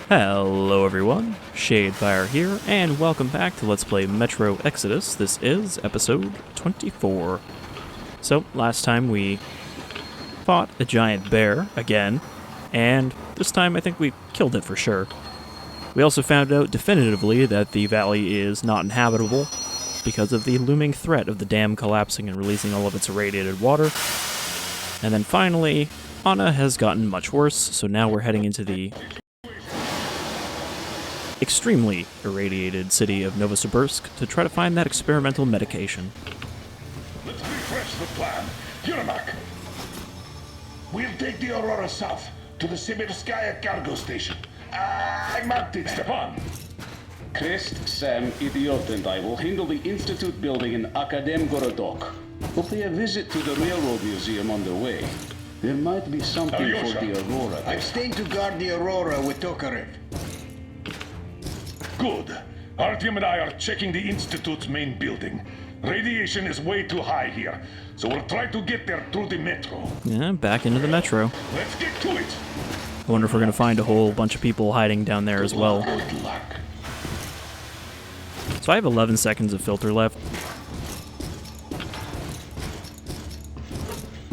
Hello everyone, Shadefire here, and welcome back to Let's Play Metro Exodus. This is episode 24. So, last time we fought a giant bear, again, and this time I think we killed it for sure. We also found out definitively that the valley is not inhabitable because of the looming threat of the dam collapsing and releasing all of its irradiated water. And then finally, Anna has gotten much worse, so now we're heading into the extremely irradiated city of Novosibirsk to try to find that experimental medication. Let's refresh the plan. Yermak, we'll take the Aurora south to the Sibirskaya cargo station. I marked it, Stepan. Krist, Sam, Idiot, and I will handle the Institute building in Akadem Gorodok. Hopefully a visit to the Railroad Museum on the way. There might be something for the Aurora. I'm staying to guard the Aurora with Tokarev. Good. Artyom and I are checking the Institute's main building. Radiation is way too high here, so we'll try to get there through the metro. Yeah, back into the metro. Let's get to it. I wonder if we're going to find a whole bunch of people hiding down there as well. Good luck. So I have 11 seconds of filter left.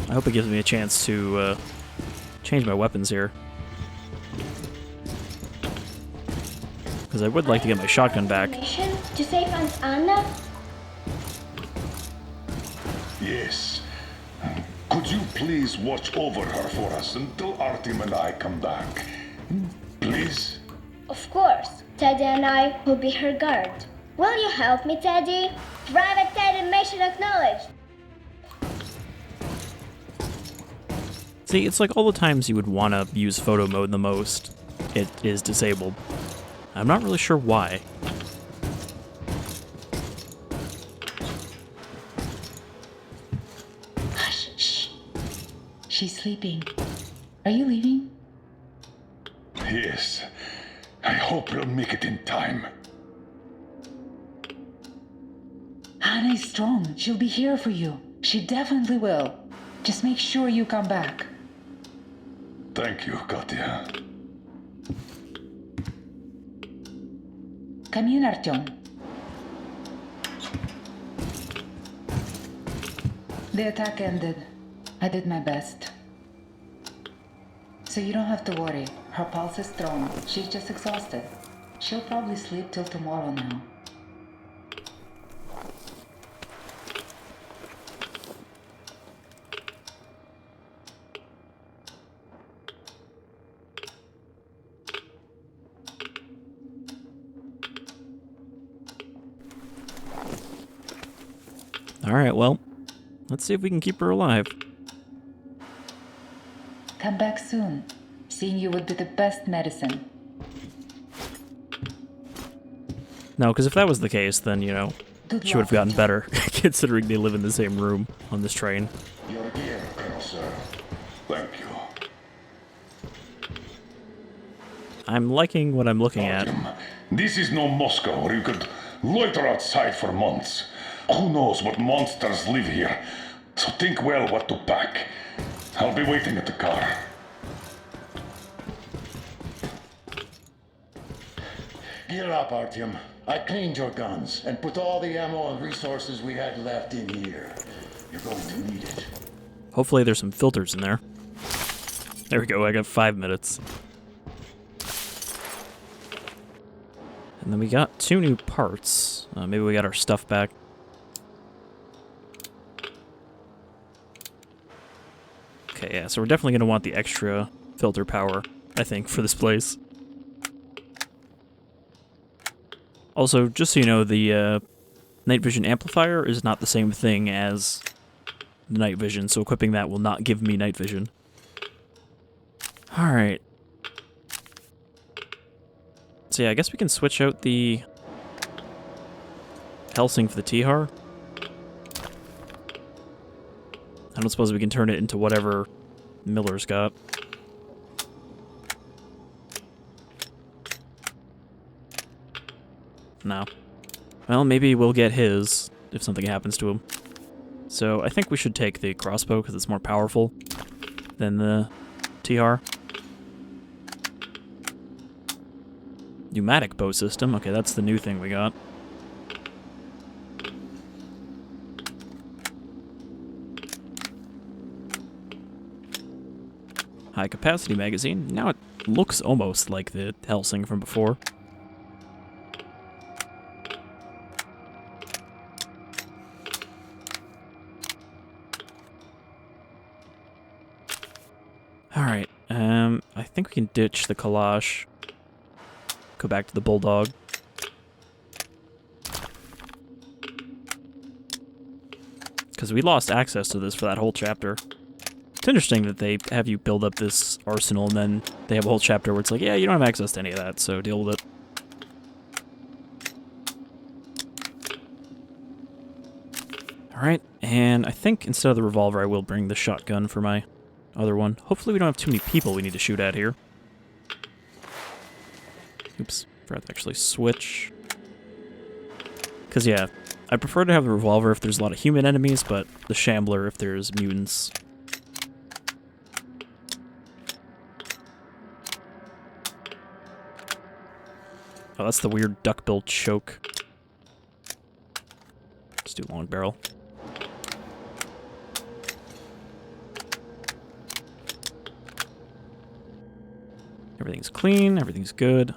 I hope it gives me a chance to change my weapons here. Because I would like to get my shotgun back. To save Aunt Anna? Yes. Could you please watch over her for us until Artyom and I come back? Please? Of course. Teddy and I will be her guard. Will you help me, Teddy? Private Teddy mission acknowledged. See, it's like all the times you would want to use photo mode the most, it is disabled. I'm not really sure why. Hush, shh. She's sleeping. Are you leaving? Yes. I hope we'll make it in time. Anna is strong. She'll be here for you. She definitely will. Just make sure you come back. Thank you, Katya. Come in, Artyom. The attack ended. I did my best. So you don't have to worry. Her pulse is strong. She's just exhausted. She'll probably sleep till tomorrow now. Alright, well, let's see if we can keep her alive. Come back soon. Seeing you would be the best medicine. No, because if that was the case, then, you know, Good she would have luck. gotten better, considering they live in the same room on this train. You're here, Colonel, sir. Thank you. I'm liking what I'm looking at. Artyom, this is no Moscow where you could loiter outside for months. Who knows what monsters live here? So think well what to pack. I'll be waiting at the car. Gear up, Artyom. I cleaned your guns and put all the ammo and resources we had left in here. You're going to need it. Hopefully there's some filters in there. There we go, I got 5 minutes. And then we got 2 new parts. Maybe we got our stuff back. Okay, yeah, so we're definitely going to want the extra filter power, I think, for this place. Also, just so you know, the night vision amplifier is not the same thing as the night vision, so equipping that will not give me night vision. Alright. So yeah, I guess we can switch out the Helsing for the Tihar. I don't suppose we can turn it into whatever Miller's got. No. Well, maybe we'll get his if something happens to him. So I think we should take the crossbow because it's more powerful than the TR. Pneumatic bow system. Okay, that's the new thing we got. High capacity magazine. Now it looks almost like the Helsing from before. Alright, I think we can ditch the Kalash. Go back to the Bulldog. Because we lost access to this for that whole chapter. It's interesting that they have you build up this arsenal and then they have a whole chapter where it's like, yeah, you don't have access to any of that, so deal with it. Alright, and I think instead of the revolver I will bring the shotgun for my other one. Hopefully we don't have too many people we need to shoot at here. Oops, forgot to actually switch. Because yeah, I prefer to have the revolver if there's a lot of human enemies, but the shambler if there's mutants. Oh, that's the weird duckbill choke. Let's do long barrel. Everything's clean, everything's good.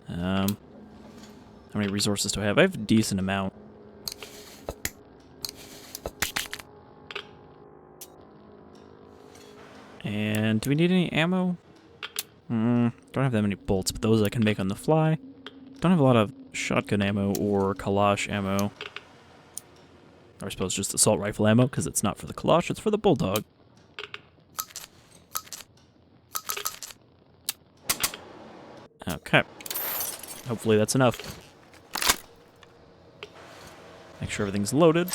How many resources do I have? I have a decent amount. And do we need any ammo? Don't have that many bolts, but those I can make on the fly. Don't have a lot of shotgun ammo or Kalash ammo. Or I suppose just assault rifle ammo, because it's not for the Kalash, it's for the Bulldog. Okay. Hopefully that's enough. Make sure everything's loaded.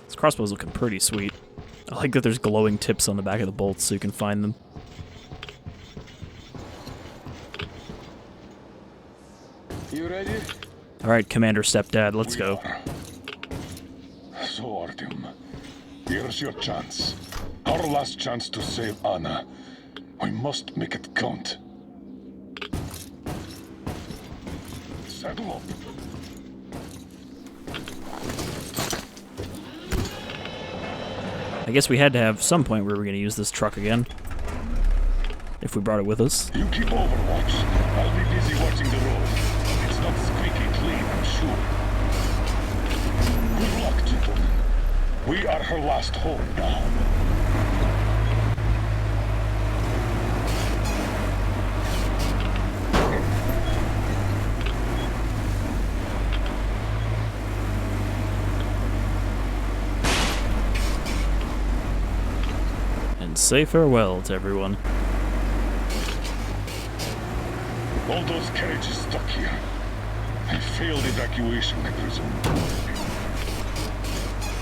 This crossbow's looking pretty sweet. I like that there's glowing tips on the back of the bolts so you can find them. You ready? Alright, Commander Stepdad, let's go. So, Artyom, here's your chance. Our last chance to save Anna. We must make it count. Saddle up. I guess we had to have some point where we're going to use this truck again. If we brought it with us. You keep overwatch. I'll be busy watching the road. It's not squeaky clean, I'm sure. Good luck, gentlemen. We are her last home now. And say farewell to everyone. All those carriages stuck here. A failed evacuation, I presume.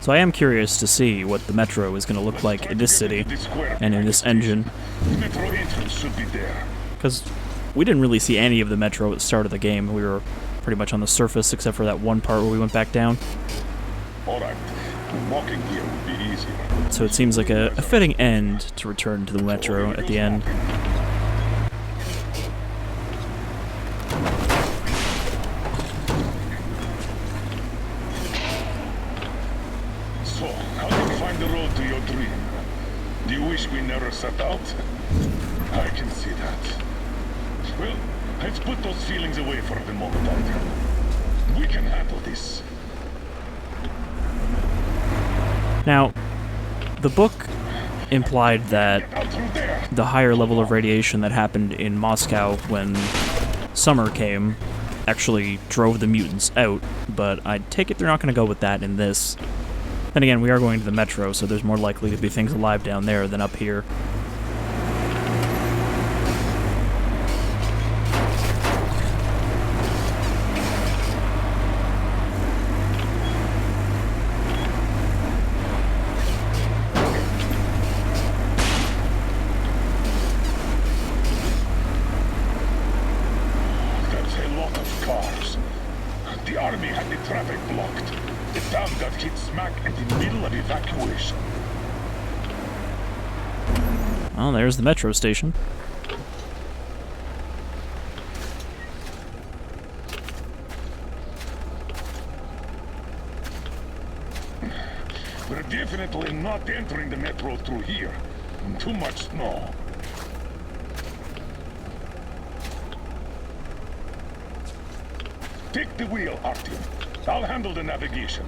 So I am curious to see what the metro is going to look like in this city and in this engine. The metro entrance should be there. Because we didn't really see any of the metro at the start of the game. We were pretty much on the surface except for that one part where we went back down. Alright, walking here would be easier. So it seems like a fitting end to return to the metro at the end. So, how do you find the road to your dream? Do you wish we never set out? I can see that. Well, let's put those feelings away for the moment, Artyom. We can handle this. Now, the book implied that Out through there! the higher level of radiation that happened in Moscow when summer came actually drove the mutants out, but I take it they're not going to go with that in this. Then again, we are going to the metro, so there's more likely to be things alive down there than up here. There's a lot of cars. The army had the traffic blocked. The town got hit smack in the middle of evacuation. Well, there's the metro station. We're definitely not entering the metro through here. Too much snow. Take the wheel, Artyom. I'll handle the navigation.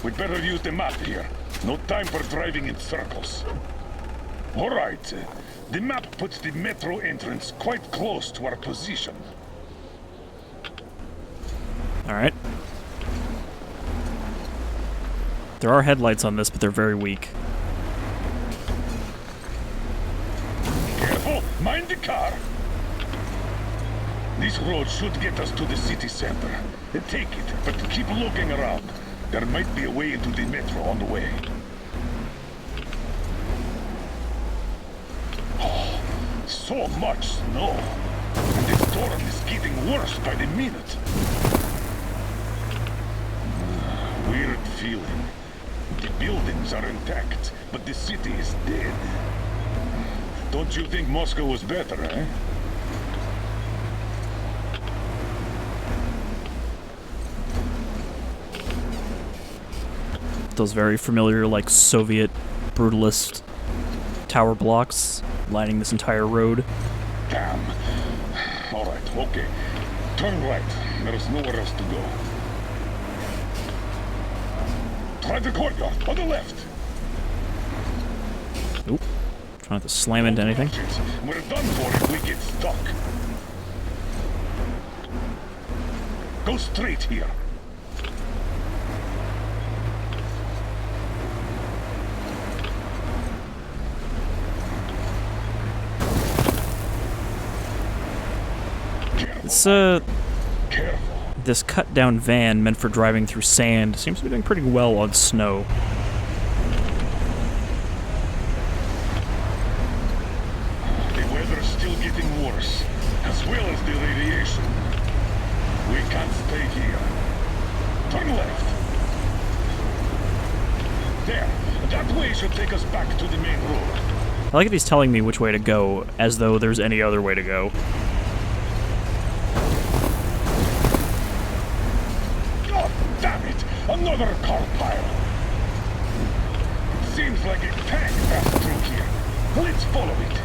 We'd better use the map here. No time for driving in circles. All right. The map puts the metro entrance quite close to our position. All right. There are headlights on this, but they're very weak. Careful! Mind the car! This road should get us to the city center. Take it, but keep looking around. There might be a way into the metro on the way. Oh, so much snow. And the storm is getting worse by the minute. Weird feeling. The buildings are intact, but the city is dead. Don't you think Moscow was better, eh? Those very familiar, like, Soviet brutalist tower blocks lining this entire road. Damn. All right, okay. Turn right. There's nowhere else to go. Try the courtyard on the left. Oop. Trying not to slam into anything. We're done for if we get stuck. Go straight here. This cut-down van meant for driving through sand seems to be doing pretty well on snow. The weather's still getting worse, as well as the radiation. We can't stay here. Turn left. There. That way should take us back to the main road. I like if he's telling me which way to go, as though there's any other way to go. Another car pile. It seems like a tank passed through here. Let's follow it.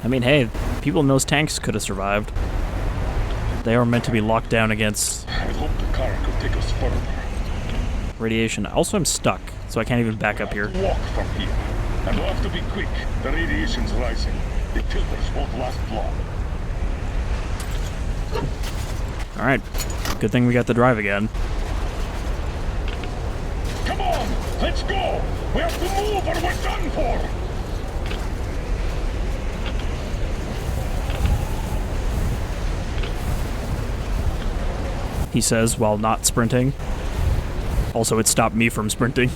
I mean, hey, people in those tanks could have survived. They are meant to be locked down against I hope the car could take us further. radiation. Also, I'm stuck, so I can't even back up here. Walk from here. And we'll have to be quick. The radiation's rising. The filters won't last long. Alright, good thing we got the drive again. Come on, let's go! We have to move or we're done for! He says while not sprinting. Also, it stopped me from sprinting.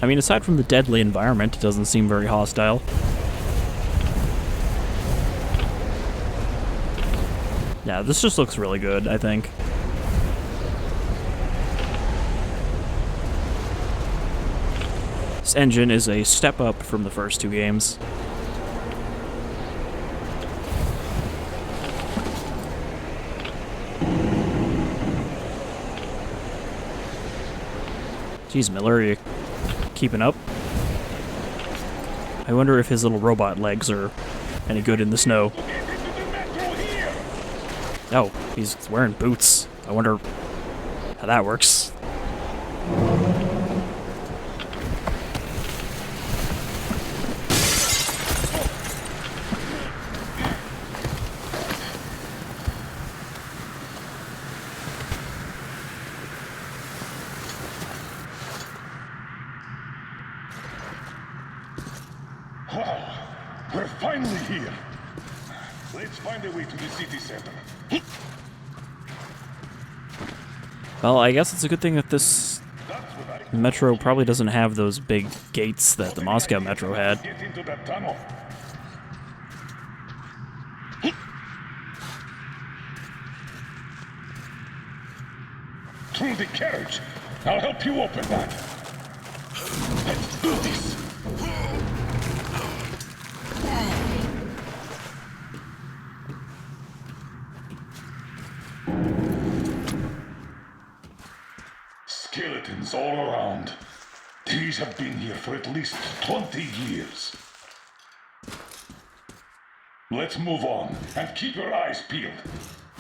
I mean, aside from the deadly environment, it doesn't seem very hostile. Yeah, this just looks really good, I think. This engine is a step up from the first two games. Jeez, Miller, are you keeping up? I wonder if his little robot legs are any good in the snow. Oh, he's wearing boots. I wonder how that works. We're finally here. Let's find a way to the city center. Well, I guess it's a good thing that this metro probably doesn't have those big gates that the Moscow metro had. Get into that tunnel. the carriage. I'll help you open that. Let's do this. Skeletons all around. These have been here for at least 20 years. Let's move on, and keep your eyes peeled.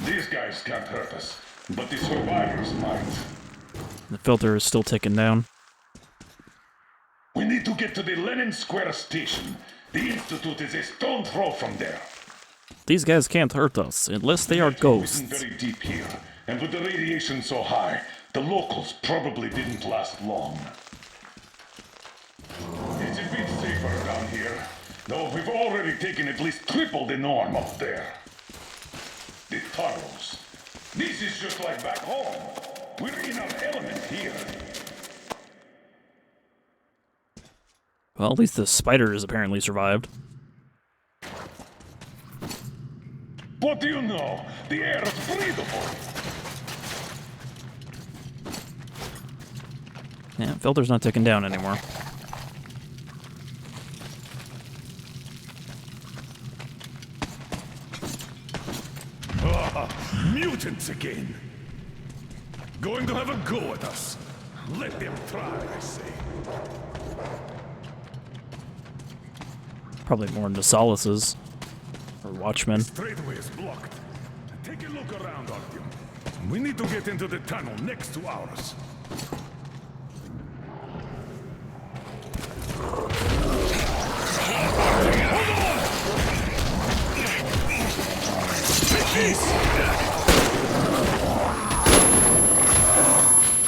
These guys can't hurt us, but the survivors might. The filter is still ticking down. We need to get to the Lenin Square station. The Institute is a stone throw from there. These guys can't hurt us, unless they are Isn't ghosts. very deep here, and with the radiation so high, the locals probably didn't last long. It's a bit safer down here, though we've already taken at least triple the norm up there. The tunnels. This is just like back home. We're in our element here. Well, at least the spiders apparently survived. What do you know? The air is breathable. Yeah, filter's not ticking down anymore. Mutants again. Going to have a go at us. Let them try, I say. Probably more into solaces. Or watchmen. Straightaway is blocked. Take a look around, Artyom. We need to get into the tunnel next to ours.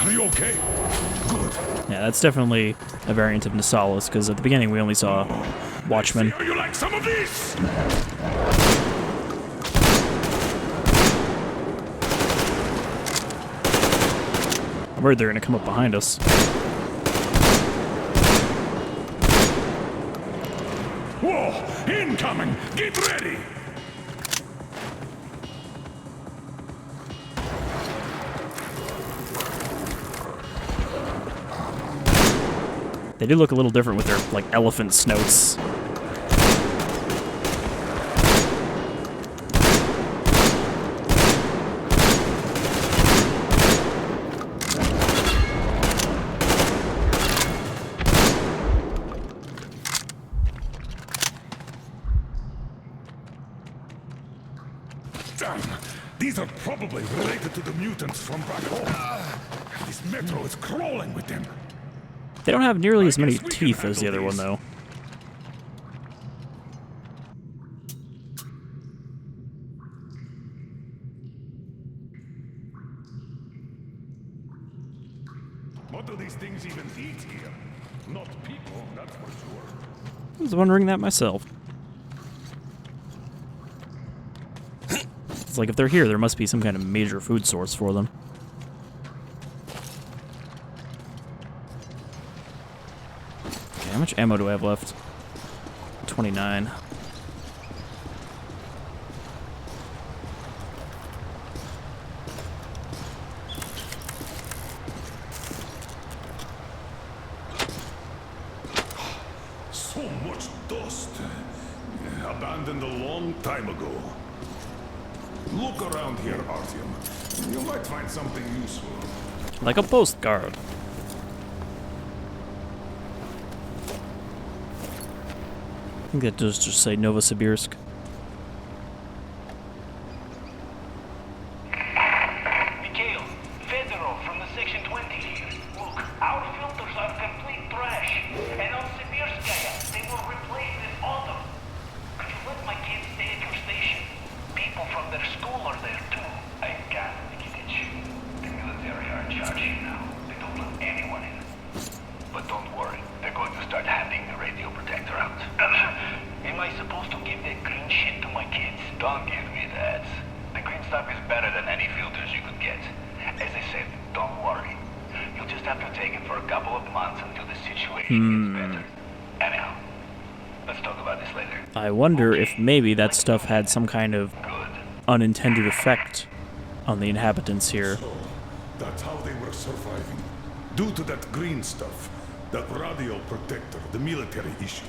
Are you okay? Good. Yeah, that's definitely a variant of Nasalis, because at the beginning we only saw watchmen. How you like some of this? I'm worried they're gonna come up behind us. Whoa! Incoming! Get ready! They do look a little different with their, like, elephant snouts. Damn! These are probably related to the mutants from back home. This metro is crawling with them. They don't have nearly as many teeth as the other one, though. What do these things even eat here? Not people, that's for sure. I was wondering that myself. It's like if they're here, there must be some kind of major food source for them. Okay, how much ammo do I have left? 29. So much dust. Abandoned a long time ago. Look around here, Artyom. You might find something useful. Like a postcard. I think that does just say Novosibirsk. Mikhail, Fedorov from the Section 20 here. Look, our filters are complete trash. And on Sibirskaya, they will replace this autumn. Could you let my kids stay at your station? People from their school are there too. I can't, Nikitich. The military are in charge here now. They don't let anyone in. But don't worry, they're going to start handing the radio protector out. Am I supposed to give that green shit to my kids? Don't give me that. The green stuff is better than any filters you could get. As I said, don't worry. You'll just have to take it for a couple of months until the situation gets better. Anyhow, let's talk about this later. I wonder if maybe that stuff had some kind of Good. unintended effect on the inhabitants here. That's how they were surviving. Due to that green stuff, that radio protector the military issued.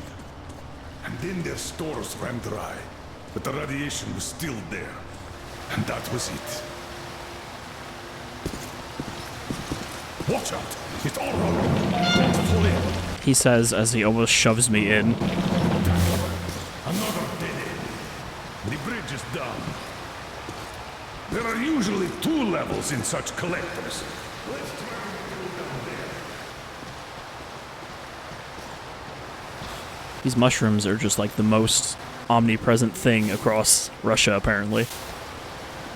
And then their stores ran dry, but the radiation was still there. And that was it. Watch out! It's all wrong! Don't fall in! He says as he almost shoves me in. Another dead end. The bridge is down. There are usually 2 levels in such collectors. Let's try to go down there. These mushrooms are just like the most omnipresent thing across Russia, apparently.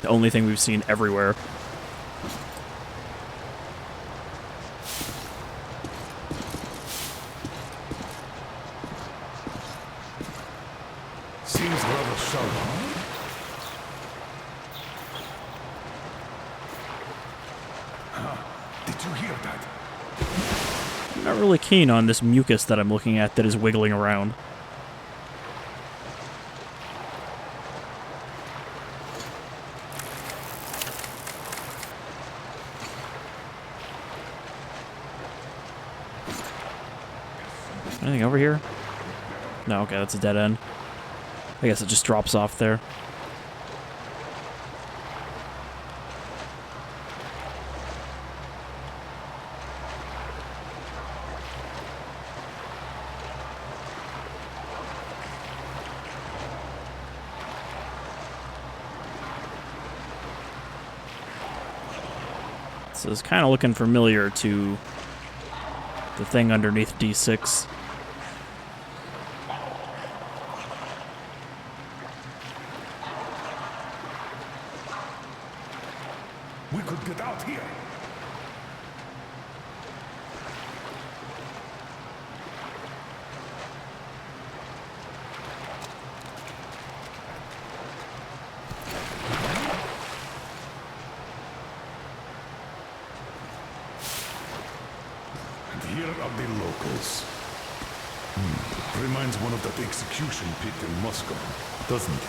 The only thing we've seen everywhere. Seems rather sharp. Did you hear that? I'm not really keen on this mucus that I'm looking at that is wiggling around. Anything over here? No, okay, that's a dead end. I guess it just drops off there. This is kind of looking familiar to the thing underneath D6. We could get out here. And here are the locals. Reminds one of that execution pit in Moscow, doesn't it?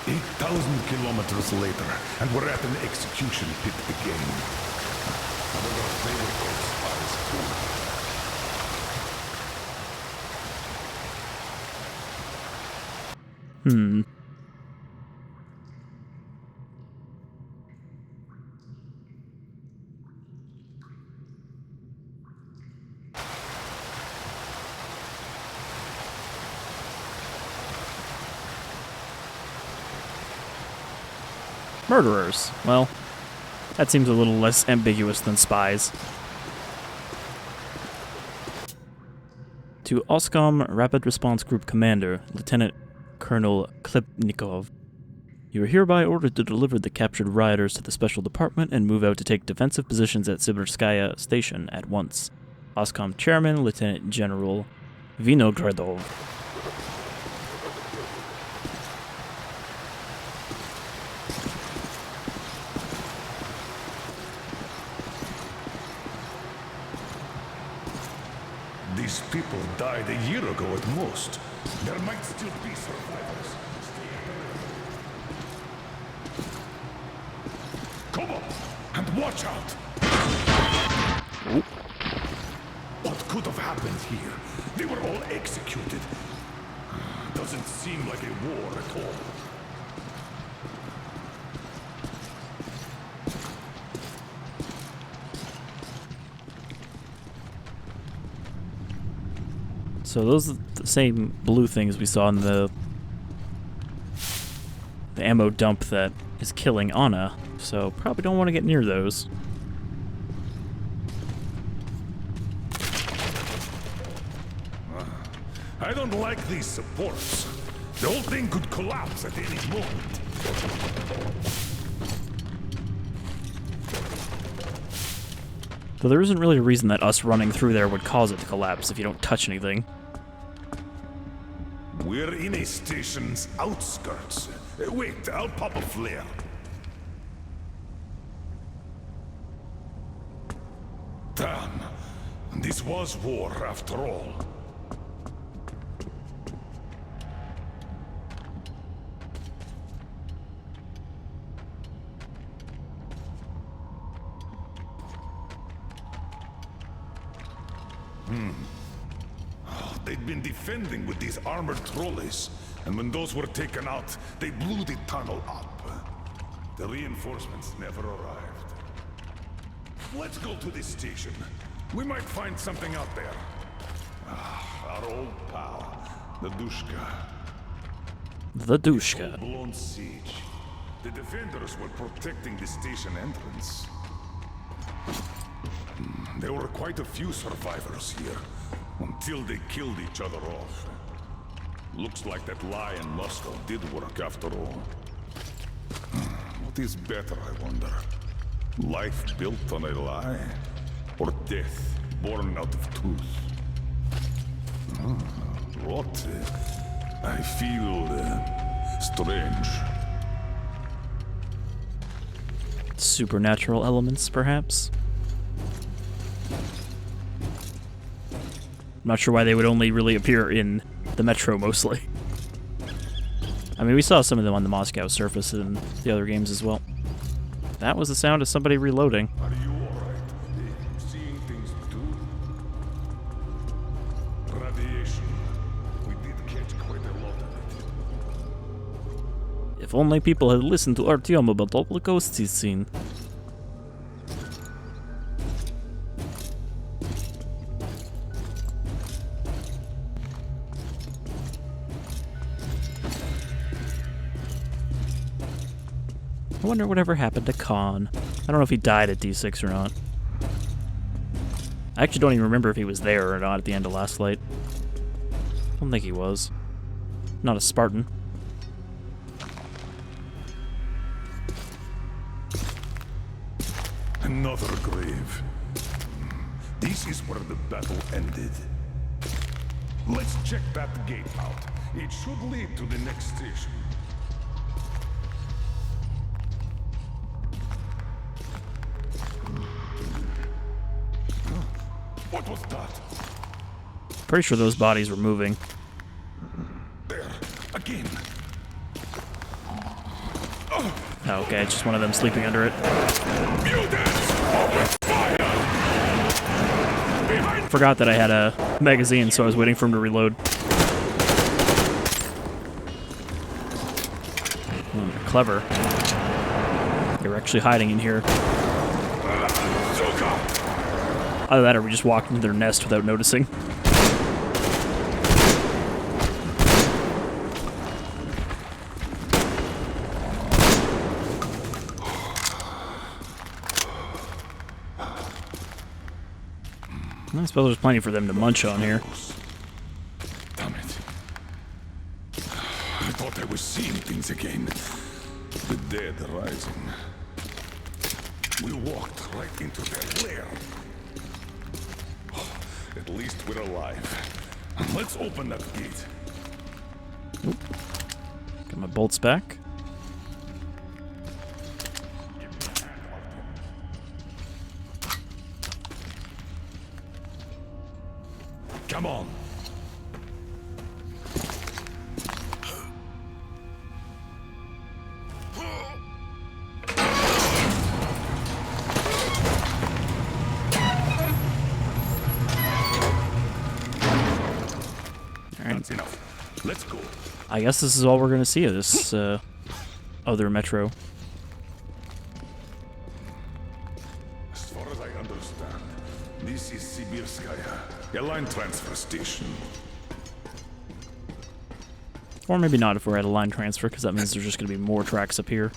8,000 kilometers later, and we're at an execution pit again. However, they were both spies too. Murderers. Well, that seems a little less ambiguous than spies. To Oscom Rapid Response Group Commander, Lieutenant Colonel Khlebnikov. You are hereby ordered to deliver the captured rioters to the Special Department and move out to take defensive positions at Sibirskaya Station at once. Oscom Chairman, Lieutenant General Vinogradov. These people died a year ago at most. There might still be survivors. Come on, and watch out! What could have happened here? They were all executed. Doesn't seem like a war at all. So those are the same blue things we saw in the ammo dump that is killing Anna, so probably don't want to get near those. I don't like these supports. The whole thing could collapse at any moment. Though there isn't really a reason that us running through there would cause it to collapse if you don't touch anything. We're in a station's outskirts. Wait, I'll pop a flare. Damn. This was war after all. They'd been defending with these armored trolleys, and when those were taken out, they blew the tunnel up. The reinforcements never arrived. Let's go to this station. We might find something out there. Our old pal, the Dushka. The Dushka. Full-blown siege. The defenders were protecting the station entrance. There were quite a few survivors here, until they killed each other off. Looks like that lie in Moscow did work after all. What is better, I wonder? Life built on a lie? Or death born out of truth? What? I feel strange. Supernatural elements, perhaps? I'm not sure why they would only really appear in the Metro, mostly. I mean, we saw some of them on the Moscow surface in the other games as well. That was the sound of somebody reloading. Are you alright? Seeing things too? Radiation. We did catch quite a lot of it. If only people had listened to Artyom about all the ghosts he's seen. I wonder whatever happened to Khan. I don't know if he died at D6 or not. I actually don't even remember if he was there or not at the end of Last Light. I don't think he was. Not a Spartan. Another grave. This is where the battle ended. Let's check that gate out. It should lead to the next station. What was that? Pretty sure those bodies were moving. There, again. Oh, okay, it's just one of them sleeping under it. Mutants! Open fire! Behind! Forgot that I had a magazine, so I was waiting for him to reload. Clever. They were actually hiding in here. Either that or we just walked into their nest without noticing. I suppose there's plenty for them to munch on here. Damn it. I thought I was seeing things again. The dead rising. We walked right into their lair. At least we're alive. Let's open that gate. Oop. Got my bolts back. Come on. That's enough. Let's go. I guess this is all we're going to see of this other Metro. As far as I understand, this is Sibirskaya, a line transfer station. Or maybe not if we're at a line transfer, because that means there's just going to be more tracks up here.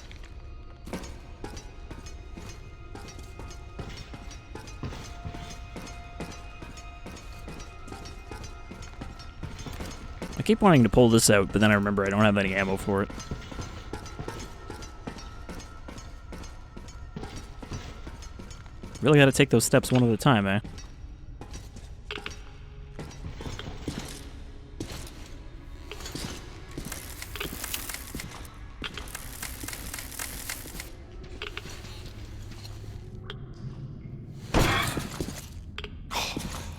I keep wanting to pull this out, but then I remember I don't have any ammo for it. Really got to take those steps one at a time, eh?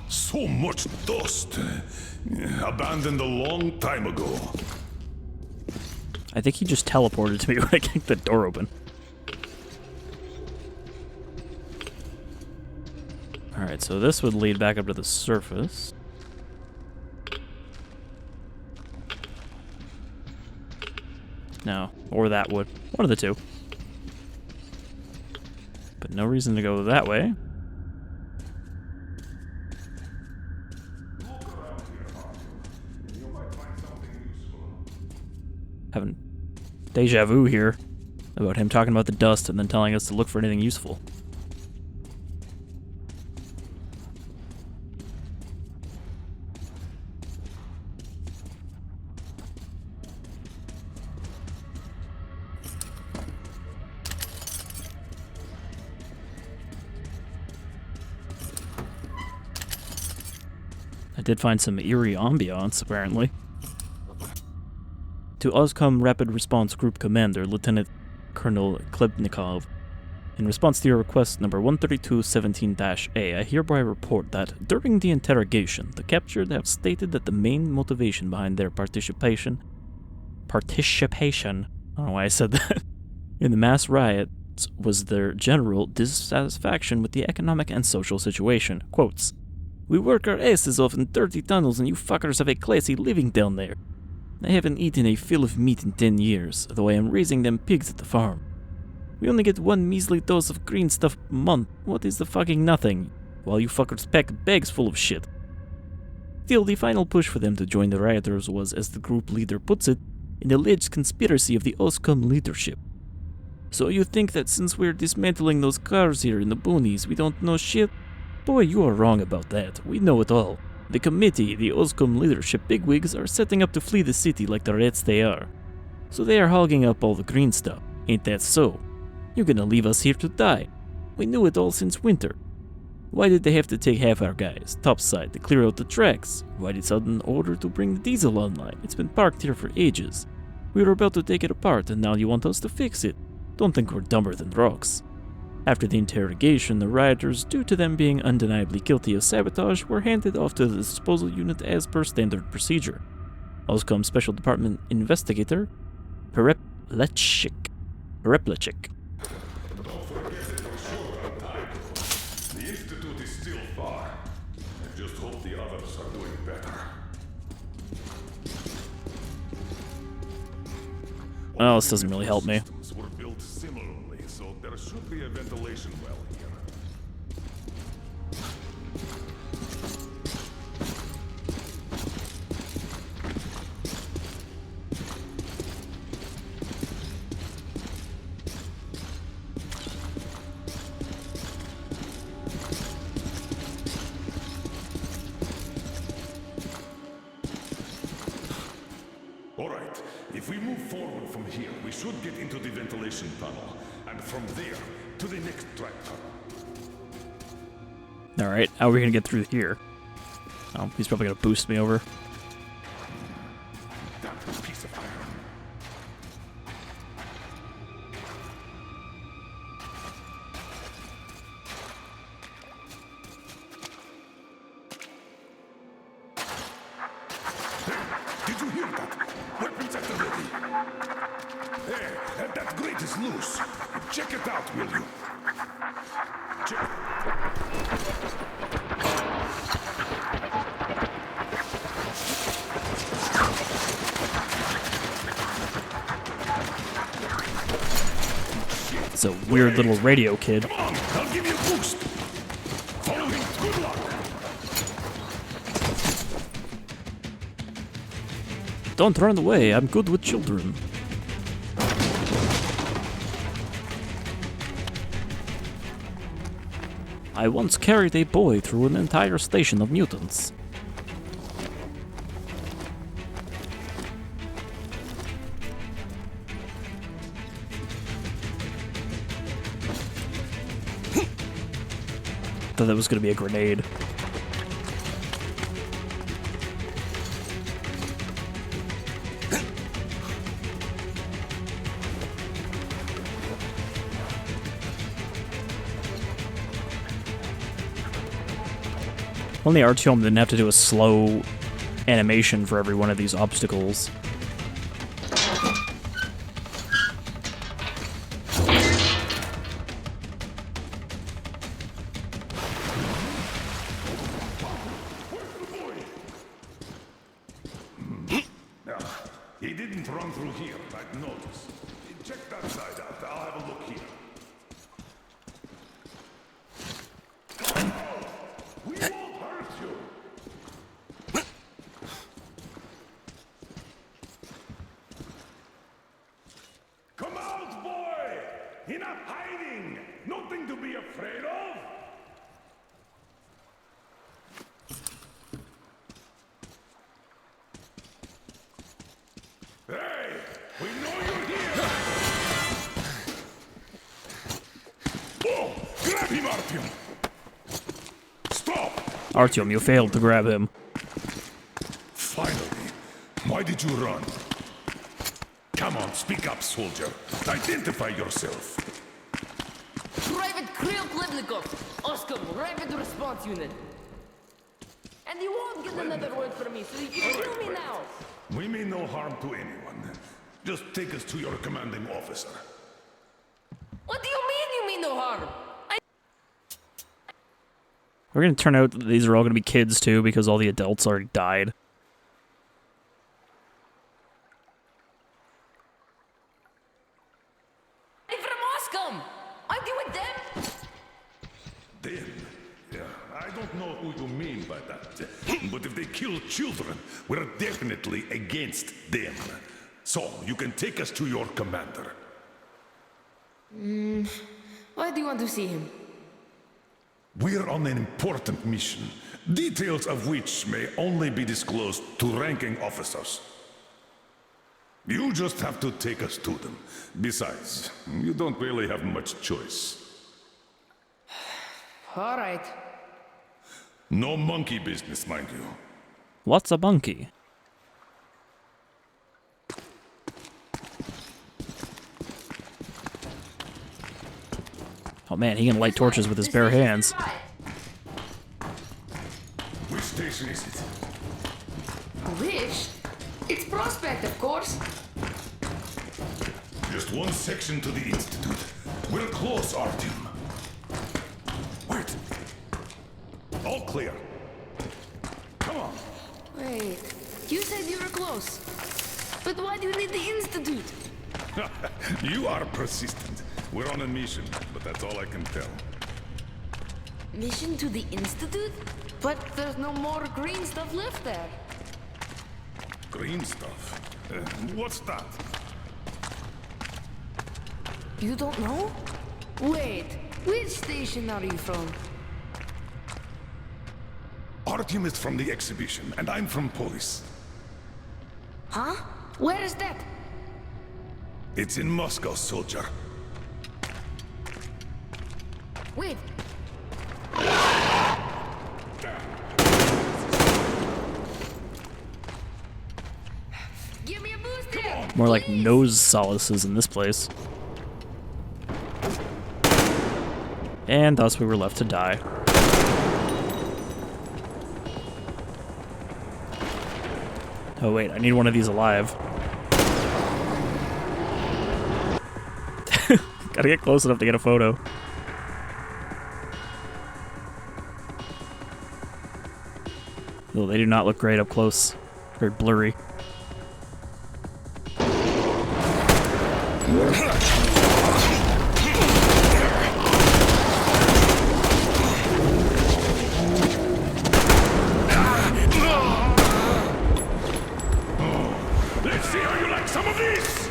So much dust. Abandoned a long time ago. I think he just teleported to me when I kicked the door open. Alright, Alright, so this would lead back up to the surface. No, or that would. One of the two. But no reason to go that way. Having deja vu here about him talking about the dust and then telling us to look for anything useful. I did find some eerie ambiance, apparently. To OSCOM Rapid Response Group Commander, Lieutenant Colonel Klebnikov. In response to your request number 13217-A, I hereby report that, during the interrogation, the captured have stated that the main motivation behind their participation, I don't know why I said that, in the mass riots was their general dissatisfaction with the economic and social situation. Quotes, "We work our asses off in dirty tunnels and you fuckers have a classy living down there. I haven't eaten a fill of meat in 10 years, though I am raising them pigs at the farm. We only get one measly dose of green stuff a month. What is the fucking nothing? While you fuckers pack bags full of shit." Still, the final push for them to join the rioters was, as the group leader puts it, an alleged conspiracy of the OSCOM leadership. "So you think that since we're dismantling those cars here in the boonies, we don't know shit? Boy, you are wrong about that. We know it all. The committee, the OSCOM leadership bigwigs, are setting up to flee the city like the rats they are. So they are hogging up all the green stuff. Ain't that so? You're gonna leave us here to die. We knew it all since winter. Why did they have to take half our guys, topside, to clear out the tracks? Why did sudden order to bring the diesel online? It's been parked here for ages. We were about to take it apart and now you want us to fix it. Don't think we're dumber than rocks." After the interrogation, the rioters, due to them being undeniably guilty of sabotage, were handed off to the disposal unit as per standard procedure. OSCOM Special Department Investigator, Pereplechik. Don't forget it was short on time. The Institute is still far. I just hope the others are doing better. Well, this doesn't really help me. Systems were built similarly, so there should be a ventilation well here. Alright, if we move forward from here, we should get into the ventilation tunnel, and from there, to the next track tunnel. Alright, how are we gonna get through here? Oh, he's probably gonna boost me over. That piece of iron. Did you hear that? Weapons at the ready. Hey, that grate is loose. Check it out, will you? Check. It's a weird little radio kid. Come on, I'll give you a boost. Follow me. Good luck. Don't run away, I'm good with children. I once carried a boy through an entire station of mutants. Thought that was gonna be a grenade. Only Artyom didn't have to do a slow animation for every one of these obstacles. He didn't run through here, I'd notice. Check that side out. I'll have a look here. We won't hurt you. Come out, boy! Enough hiding! Nothing to be afraid of! Hey! We know you're here! Whoa! Grab him, Artyom! Stop! Artyom, you failed to grab him. Finally! Why did you run? Come on, speak up, soldier. Identify yourself. Private Kirill Plebnikov, Oscar, Rapid Response Unit. And you won't get another word from me, so you can kill me now. We mean no harm to anyone. Just take us to your commanding officer. What do you mean no harm? We're gonna turn out that these are all gonna be kids too, because all the adults already died. I'm from Moscow. Aren't you with them? Them? Yeah, I don't know who you mean by that. But if they kill children, we're definitely against them. So, you can take us to your commander. Why do you want to see him? We're on an important mission, details of which may only be disclosed to ranking officers. You just have to take us to them. Besides, you don't really have much choice. All right. No monkey business, mind you. What's a monkey? Oh man, he can light torches with his bare hands. Which station is it? Which? It's Prospect, of course. Just one section to the Institute. We're close, Artyom. Wait. All clear. Come on. Wait, you said you were close. But why do you need the Institute? You are persistent. We're on a mission, but that's all I can tell. Mission to the Institute? But there's no more green stuff left there. Green stuff? What's that? You don't know? Wait, which station are you from? Artyom is from the exhibition, and I'm from police. Huh? Where is that? It's in Moscow, soldier. Wait. Give me a boost there! More like please. nose solaces in this place. And thus we were left to die. Oh wait, I need one of these alive. Gotta get close enough to get a photo. Oh, they do not look great up close. Very blurry. Let's see how you like some of these!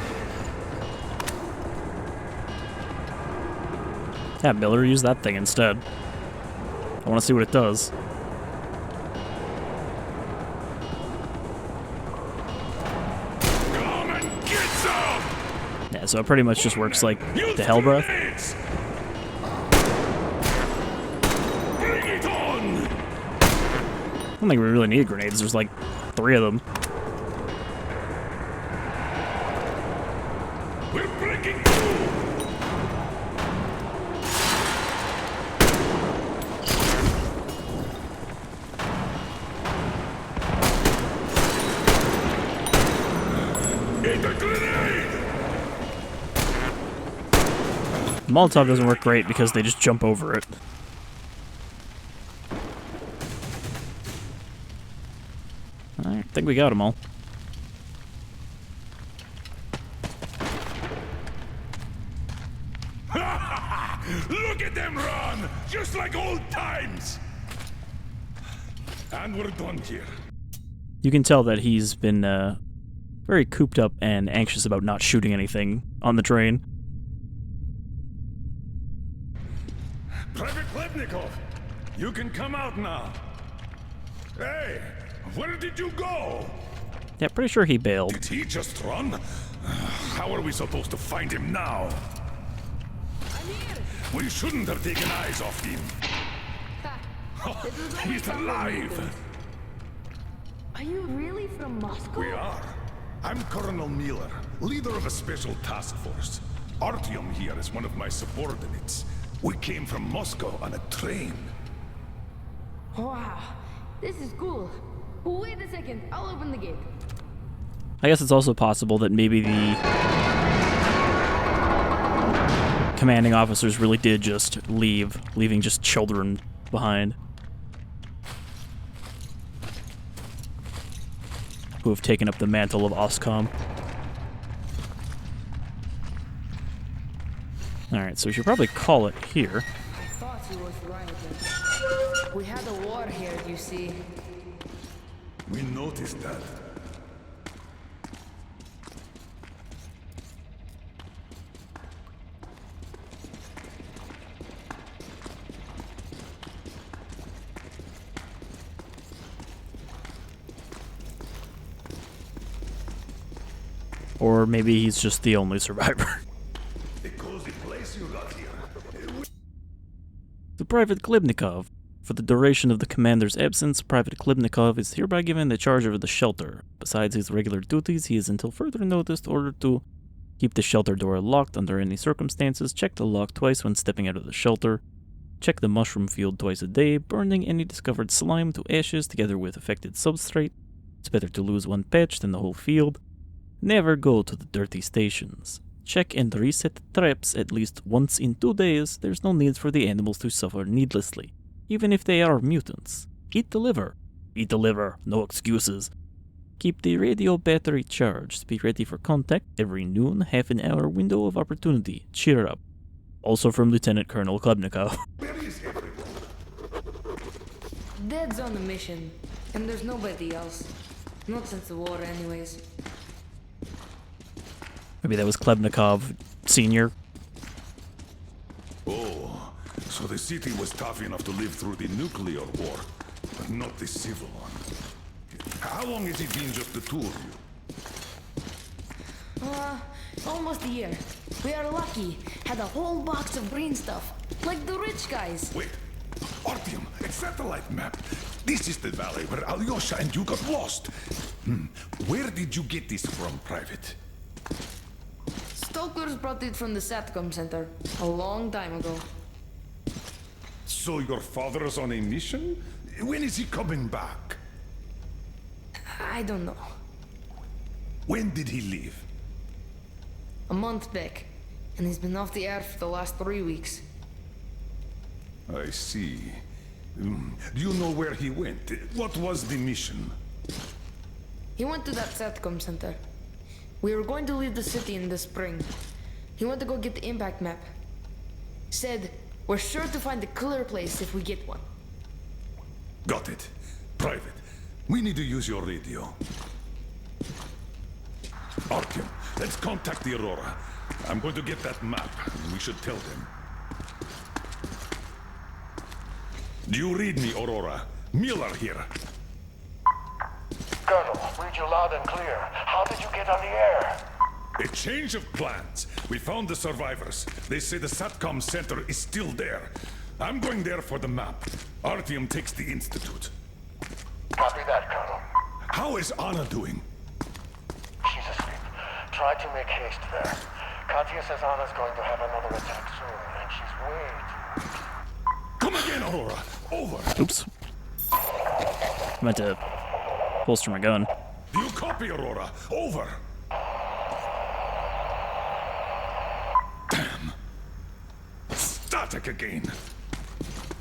Yeah, Miller, use that thing instead. I want to see what it does. Come and get some! Yeah, so it pretty much just works like Use the Hell Breath. grenades! Bring it on! I don't think we really need grenades, there's like 3 of them. We're breaking through! Get a grenade! Molotov doesn't work great because they just jump over it. I think we got them all. just like old times. And we're done here. You can tell that he's been very cooped up and anxious about not shooting anything on the train. Private Klebnikov, you can come out now. Hey, where did you go? Yeah, pretty sure he bailed. Did he just run? How are we supposed to find him now? I'm here. We shouldn't have taken eyes off him. Ha. This is He's only alive. mutants. Are you really from Moscow? We are. I'm Colonel Miller, leader of a special task force. Artyom here is one of my subordinates. We came from Moscow on a train. Wow, this is cool. Wait a second, I'll open the gate. I guess it's also possible that maybe the commanding officers really did just leave, leaving just children behind, who have taken up the mantle of OSCOM. Alright, so we should probably call it here. I thought he was right. We had a war here, you see. We noticed that. Or maybe he's just the only survivor. The cozy place you got here. To Private Klebnikov. For the duration of the commander's absence, Private Klebnikov is hereby given the charge of the shelter. Besides his regular duties, he is until further notice ordered to keep the shelter door locked under any circumstances, check the lock twice when stepping out of the shelter, check the mushroom field twice a day, burning any discovered slime to ashes together with affected substrate. It's better to lose one patch than the whole field. Never go to the dirty stations. Check and reset traps at least once in 2 days. There's no need for the animals to suffer needlessly, even if they are mutants. Eat the liver. Eat the liver, no excuses. Keep the radio battery charged. Be ready for contact every noon, half an hour window of opportunity. Cheer up. Also from Lieutenant Colonel Klebnikov. Dad's on a mission, and there's nobody else. Not since the war, anyways. Maybe that was Klebnikov Sr. Oh, so the city was tough enough to live through the nuclear war, but not the civil one. How long has it been just the two of you? Almost a year. We are lucky. Had a whole box of green stuff, like the rich guys. Wait, Artyom, a satellite map. This is the valley where Alyosha and you got lost. Where did you get this from, Private? Stokers brought it from the SATCOM center a long time ago. So your father's on a mission? When is he coming back? I don't know. When did he leave? A month back, and he's been off the air for the last 3 weeks. I see. Do you know where he went? What was the mission? He went to that SATCOM center. We were going to leave the city in the spring. He went to go get the impact map. Said, we're sure to find a clear place if we get one. Got it. Private, we need to use your radio. Artyom, let's contact the Aurora. I'm going to get that map. We should tell them. Do you read me, Aurora? Miller here. Colonel, read you loud and clear. How did you get on the air? A change of plans. We found the survivors. They say the SATCOM center is still there. I'm going there for the map. Artyom takes the Institute. Copy that, Colonel. How is Anna doing? She's asleep. Try to make haste there. Katya says Anna's going to have another attack soon, and she's way too... Come again, Aurora. Over. Oops. I meant to holster my gun. Do you copy, Aurora? Over. Damn. Static again.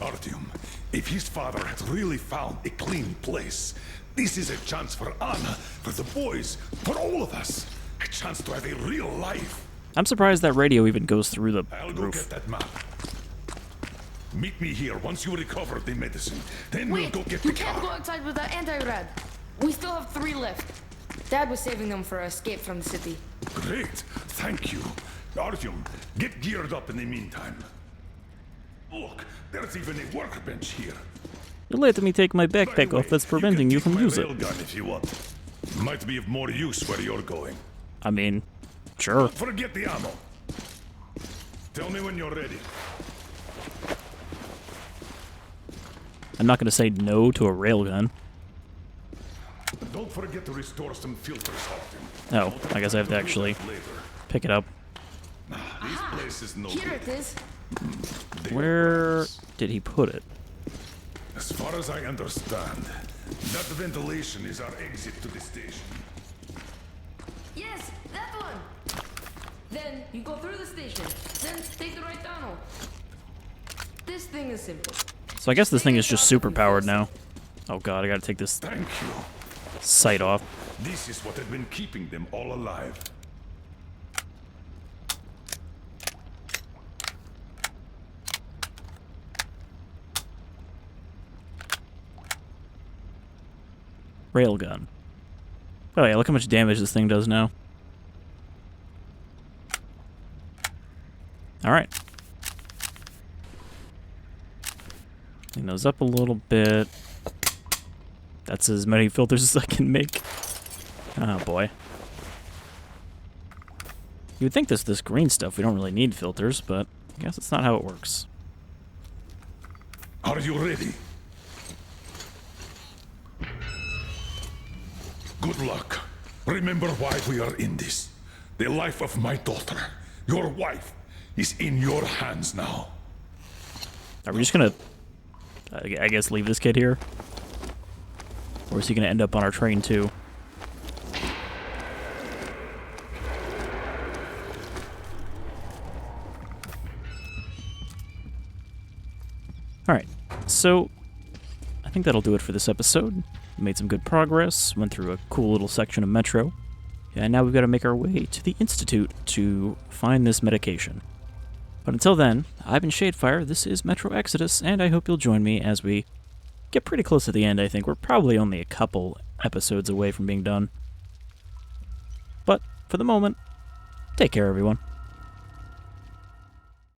Artyom, if his father had really found a clean place, this is a chance for Anna, for the boys, for all of us. A chance to have a real life. I'm surprised that radio even goes through the I'll go roof. get that map. Meet me here once you recover the medicine. Then Wait, we'll go get you the can't go car. outside with the anti-rad. We still have 3 left. Dad was saving them for our escape from the city. Great, thank you. Artyom, get geared up in the meantime. Look, there's even a workbench here. You're letting me take my By the backpack way, off that's preventing you can from keep my using it. railgun if you want. Might be of more use where you're going. I mean, sure. Don't forget the ammo. Tell me when you're ready. I'm not going to say no to a railgun. Don't forget to restore some filters, Artyom. Oh, I guess I have to actually pick it up. This place is no Here good. it is. They Where are did he put it? As far as I understand, that ventilation is our exit to the station. Yes, that one. Then you go through the station. Then take the right tunnel. This thing is simple. So I guess this thing is just super powered now. Oh god, I gotta take this Thank you. sight off. This is what had been keeping them all alive. Railgun. Oh yeah, look how much damage this thing does now. Alright. Clean those up a little bit. That's as many filters as I can make. Oh boy. You would think this green stuff, we don't really need filters, but I guess it's not how it works. Are you ready? Good luck. Remember why we are in this. The life of my daughter, your wife, is in your hands now. Are we just gonna, I guess, leave this kid here? Or is he gonna end up on our train too? Alright, so I think that'll do it for this episode. We made some good progress, went through a cool little section of Metro, and now we've got to make our way to the Institute to find this medication. But until then, I've been Shadefire, this is Metro Exodus, and I hope you'll join me as we get pretty close to the end, I think. We're probably only a couple episodes away from being done. But, for the moment, take care, everyone.